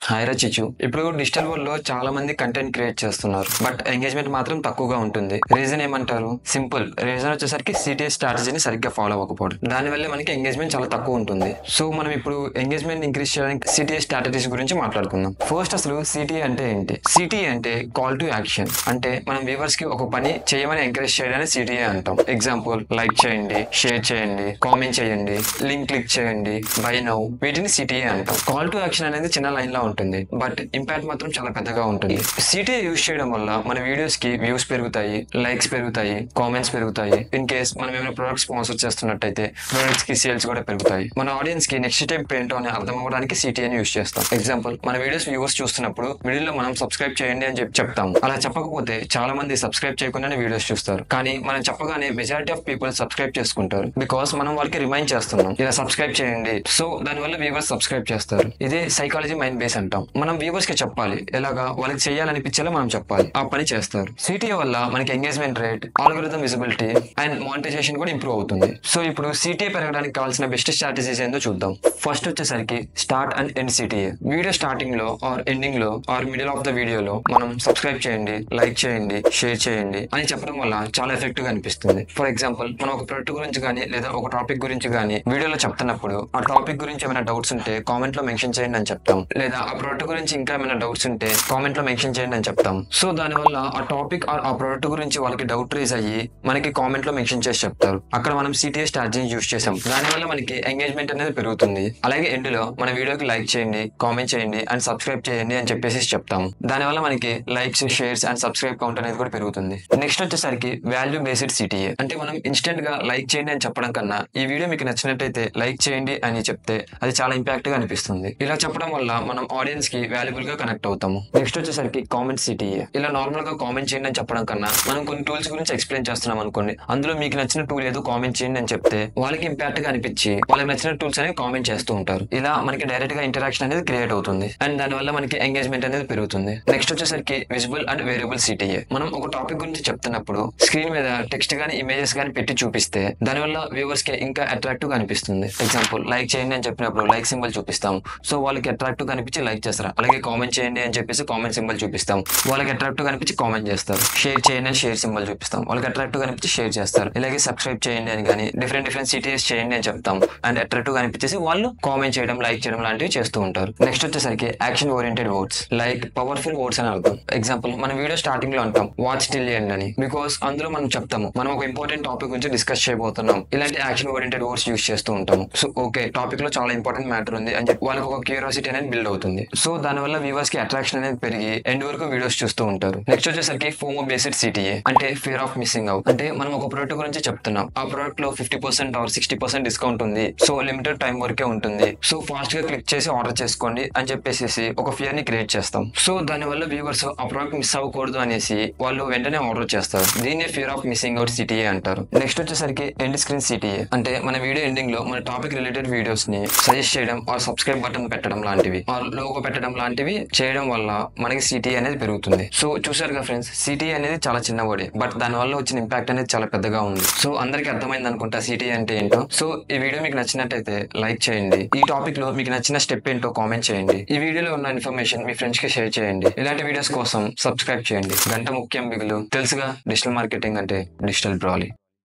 Hi రచిచు. ఇప్పుడు digital world లో చాలా మంది కంటెంట్ క్రియేట్ చేస్తున్నారు, బట్ ఎంగేజ్మెంట్ మాత్రం తక్కువగా ఉంటుంది. రీజన్ ఏమంటారు? సింపుల్ రీజన్ వచ్చేసరికి సిటిఎస్ స్ట్రాటజీని సరిగ్గా ఫాలో అవ్వకపోవడం. దానివల్ల మనకి ఎంగేజ్మెంట్ చాలా తక్కువ ఉంటుంది. సో మనం ఇప్పుడు ఎంగేజ్మెంట్ ఇంక్రీజ్ చేయడానికి సిటిఎస్ స్ట్రాటజీస్ గురించి మాట్లాడుకుందాం. ఫస్ట్ అసలు సిటిఏ అంటే ఏంటి? సిటిఏ అంటే కాల్ టు యాక్షన్. అంటే మనం వ్యూవర్స్ కి ఒక పని చేయమని ఎంకరేజ్ చేయడానికి సిటిఏ అంటాం. ఎగ్జాంపుల్, లైక్ చేయండి, షేర్ చేయండి, కామెంట్ చేయండి, లింక్ క్లిక్ చేయండి, బై నౌ, వీటిని సిటిఏ అంటాం. కాల్ టు యాక్షన్ అనేది చిన్న లైన్ లో ఉంటుంది, బట్ ఇంపాక్ట్ మాత్రం చాలా పెద్దగా ఉంటుంది. సిటిఏ యూజ్ చేయడం వల్ల మన వీడియోస్ కి వ్యూస్ పెరుగుతాయి, లైక్స్ పెరుగుతాయి, కామెంట్స్ పెరుగుతాయి. ఇన్ కేస్ మనం ఏమైనా ప్రొడక్ట్ స్పాన్సర్ చేస్తున్నట్టయితే ప్రొడక్ట్స్ కి సేల్స్ కూడా పెరుగుతాయి. మన ఆడియన్స్ కి నెక్స్ట్ టైం ఏంటో అని అర్థం అవ్వడానికి సిటిఏని యూజ్ చేస్తాం. ఎగ్జాంపుల్, మన వీడియోస్ వ్యూవర్స్ చూస్తున్నప్పుడు మిడిల్ లో మనం సబ్స్క్రైబ్ చేయండి అని చెప్తాం. అలా చెప్పకపోతే చాలా మంది సబ్స్క్రైబ్ చేయకుండానే వీడియోస్ చూస్తారు. కానీ మనం చెప్పగానే మెజారిటీ ఆఫ్ పీపుల్ సబ్స్క్రైబ్ చేసుకుంటారు, బికాస్ మనం వాళ్ళకి రిమైండ్ చేస్తున్నాం ఇలా సబ్స్క్రైబ్ చేయండి. సో దానివల్ల వ్యూవర్స్ సబ్స్క్రైబ్ చేస్తారు. ఇదే సైకాలజీ మైండ్ బేస్ అంటాం. మనం వ్యూవర్స్ కి చెప్పాలి, ఎలాగా వాళ్ళకి చేయాలనిపించేలా మనం చెప్పాలి, ఆ పని చేస్తారు. సిటిఏ వల్ల మనకి engagement rate, algorithm visibility and monetization కూడా ఇంప్రూవ్ అవుతుంది. సో ఇప్పుడు సిటిఏ పెరగడానికి కావాల్సిన బెస్ట్ స్ట్రాటజీస్ ఏందో చూద్దాం. ఫస్ట్ వచ్చేసరికి start and end CTA. Video starting లో ఆర్ ఎండింగ్ లో ఆర్ మిడిల్ ఆఫ్ ద వీడియోలో మనం సబ్స్క్రైబ్ చేయండి, లైక్ చేయండి, షేర్ చేయండి అని చెప్పడం వల్ల చాలా ఎఫెక్టివ్ గా అనిపిస్తుంది. ఫర్ ఎగ్జాంపుల్, మనం ఒక ప్రొడక్ట్ గురించి కానీ లేదా ఒక టాపిక్ గురించి కానీ వీడియోలో చెప్తున్నప్పుడు ఆ టాపిక్ గురించి ఏమైనా డౌట్స్ ఉంటే కామెంట్ లో మెన్షన్ చేయండి అని చెప్తాం, లేదా ఆ ప్రొడక్ట్ గురించి ఇంకా ఏమైనా డౌట్స్ ఉంటే కామెంట్ లో మెన్షన్ చేయండి అని చెప్తాం. సో దానివల్ల ఆ టాపిక్ ఆ ప్రొడక్ట్ గురించి వాళ్ళకి డౌట్ రేజ్ అయ్యి మనకి కామెంట్ లో మెన్షన్ చేసి చెప్తారు. అక్కడ మనం సిటిఏ స్ట్రాటజీని యూజ్ చేసాం. దానివల్ల మనకి ఎంగేజ్మెంట్ అనేది పెరుగుతుంది. అలాగే ఎండ్ లో మన వీడియోకి లైక్ చేయండి, కామెంట్ చేయండి అండ్ సబ్స్క్రైబ్ చేయండి అని చెప్పేసి చెప్తాం. దానివల్ల మనకి likes, shares and subscribe count అనేది కూడా పెరుగుతుంది. నెక్స్ట్ వచ్చేసరికి వాల్యూ బేస్డ్ సిటిఏ. అంటే మనం ఇన్స్టెంట్ గా లైక్ చేయండి అని చెప్పడం కన్నా ఈ వీడియో మీకు నచ్చినట్టయితే లైక్ చేయండి అని చెప్తే అది చాలా ఇంపాక్ట్ గా అనిపిస్తుంది. ఇలా చెప్పడం వల్ల మనం ఆడియన్స్ కి వాల్యుబుల్ గా కనెక్ట్ అవుతాము. నెక్స్ట్ వచ్చేసరికి కామెంట్ సిటిఏ. ఇలా నార్మల్ గా కామెంట్ చేయండి అని చెప్పడం కన్నా మనం కొన్ని టూల్స్ గురించి ఎక్స్ప్లెయిన్ చేస్తున్నాం అనుకోండి, అందులో మీకు నచ్చిన టూల్ ఏదో కామెంట్ చేయండి అని చెప్తే వాళ్ళకి ఇంపాక్ట్ గా అనిపించి వాళ్ళకి నచ్చిన టూల్స్ అనేవి కామెంట్ చేస్తూ ఉంటారు. ఇలా మనకి డైరెక్ట్ గా ఇంటరాక్షన్ అనేది క్రియేట్ అవుతుంది అండ్ దానివల్ల మనకి ఎంగేజ్మెంట్ అనేది పెరుగుతుంది. నెక్స్ట్ వచ్చేసరికి విజిబుల్ అండ్ వేరియబుల్ సిటిఏ. మనం ఒక టాపిక్ గురించి చెప్తున్నప్పుడు స్క్రీన్ మీద టెక్స్ట్ గానీ ఇమేజెస్ గానీ పెట్టి చూపిస్తే దానివల్ల వ్యూవర్స్ కి ఇంకా అట్రాక్టివ్ గా అనిపిస్తుంది. ఎగ్జాంపుల్, లైక్ చేయండి అని చెప్పినప్పుడు లైక్ సింబల్ చూపిస్తాం, సో వాళ్ళకి అట్రాక్టివ్ గా అనిపించి లైక్ చేస్తారు. అలాగే కామెంట్ చేయండి అని చెప్పేసి కామెంట్ సింబల్ చూపిస్తాం, వాళ్ళకి అట్రాక్టివ్ గా అనిపించి కామెంట్ చేస్తారు. షేర్ చేయండి అని షేర్ సింబల్ చూపిస్తాం, వాళ్ళకి అట్రాక్టివ్ గా అనిపించి షేర్ చేస్తారు. ఇలాగే సబ్స్క్రైబ్ చేయండి అని కానీ డిఫరెంట్ సిటీఎస్ చేయండి అని చెప్తాం అండ్ అట్రాక్టివ్ గా అనిపించేసి వాళ్ళు కామెంట్ చేయడం, లైక్ చేయడం లాంటివి చేస్తూ ఉంటారు. నెక్స్ట్ వచ్చేసరికి action oriented words, like powerful words అని అర్థం. ఎగ్జాంపుల్, మన వీడియో స్టార్టింగ్ లో అంటాం వాచ్ టిల్ ఎండ్ అని, బికాస్ అందులో మనం చెప్తాము మనం ఒక ఇంపార్టెంట్ టాపిక్ గురించి డిస్కస్ చేయబోతున్నాం. ఇలాంటి యాక్షన్ ఓరియంటెడ్ వర్డ్స్ యూస్ చేస్తూ ఉంటాము. సో ఓకే, టాపిక్ లో చాలా ఇంపార్టెంట్ మ్యాటర్ ఉంది అని చెప్పి వాళ్ళకి ఒక క్యూరియాసిటీ అనేది బిల్డ్ అవుతుంది. సో దానివల్ల వ్యూవర్స్ కి అట్రాక్షన్ అనేది పెరిగి ఎండ్ వరకు వీడియోస్ చూస్తూ ఉంటారు. నెక్స్ట్ వచ్చేసరికి ఫోమో బేస్డ్ సిటిఏ. అంటే ఫియర్ ఆఫ్ మిస్సింగ్ అవుట్. అంటే మనం ఒక ప్రోడక్ట్ గురించి చెప్తున్నాం, ఆ ప్రోడక్ట్ లో 50% ఆర్ 60% డిస్కౌంట్ ఉంది, సో లిమిటెడ్ టైం వరకే ఉంటుంది, సో ఫాస్ట్ గా క్లిక్ చేసి ఆర్డర్ చేసుకోండి అని చెప్పేసి ఒక ఫియర్ ని క్రియేట్ చేస్తాం. సో దానివల్ల వ్యూవర్స్ ఆ ప్రోడక్ట్ మిస్ అవ్వకూడదు అనేసి వాళ్ళు వెంటనే ఆర్డర్ చేస్తారు. దీన్ని ఫియర్ ఆఫ్ మిస్సింగ్ అవుట్ సిటిఏ అంటారు. నెక్స్ట్ వచ్చేసరికి ఎండ్ స్క్రీన్ సిటిఏ. అంటే మన వీడియో ఎండింగ్ లో మన టాపిక్ రిలేటెడ్ వీడియోస్ ని సజెస్ట్ చేయడం ఆర్ సబ్స్క్రైబ్ బటన్ పెట్టడం లాంటివి ఆర్ లోగో పెట్టడం లాంటివి చేయడం వల్ల మనకి సిటిఏ అనేది పెరుగుతుంది. సో చూసారుగా ఫ్రెండ్స్, సిటిఏ అనేది చాలా చిన్న వర్డే, బట్ దాని వల్ల వచ్చిన ఇంపాక్ట్ అనేది చాలా పెద్దగా ఉంది. సో అందరికి అర్థమైంది అనుకుంటా సిటిఏ అంటే ఏంటో. సో ఈ వీడియో మీకు నచ్చినట్టయితే లైక్ చేయండి. ఈ టాపిక్ లో మీకు నచ్చిన స్టెప్ ఏంటో కామెంట్ చేయండి. ఈ వీడియోలో ఉన్న ఇన్ఫర్మేషన్ మీ ఫ్రెండ్స్ కి షేర్ చేయండి. ఇలాంటి వీడియోస్ కోసం సబ్స్క్రైబ్ చేయండి. గంట ముఖ్యం బిగులు తెలుసుగా, డిజిటల్ మార్కెటింగ్ అంటే డిజిటల్ బ్రాలీ.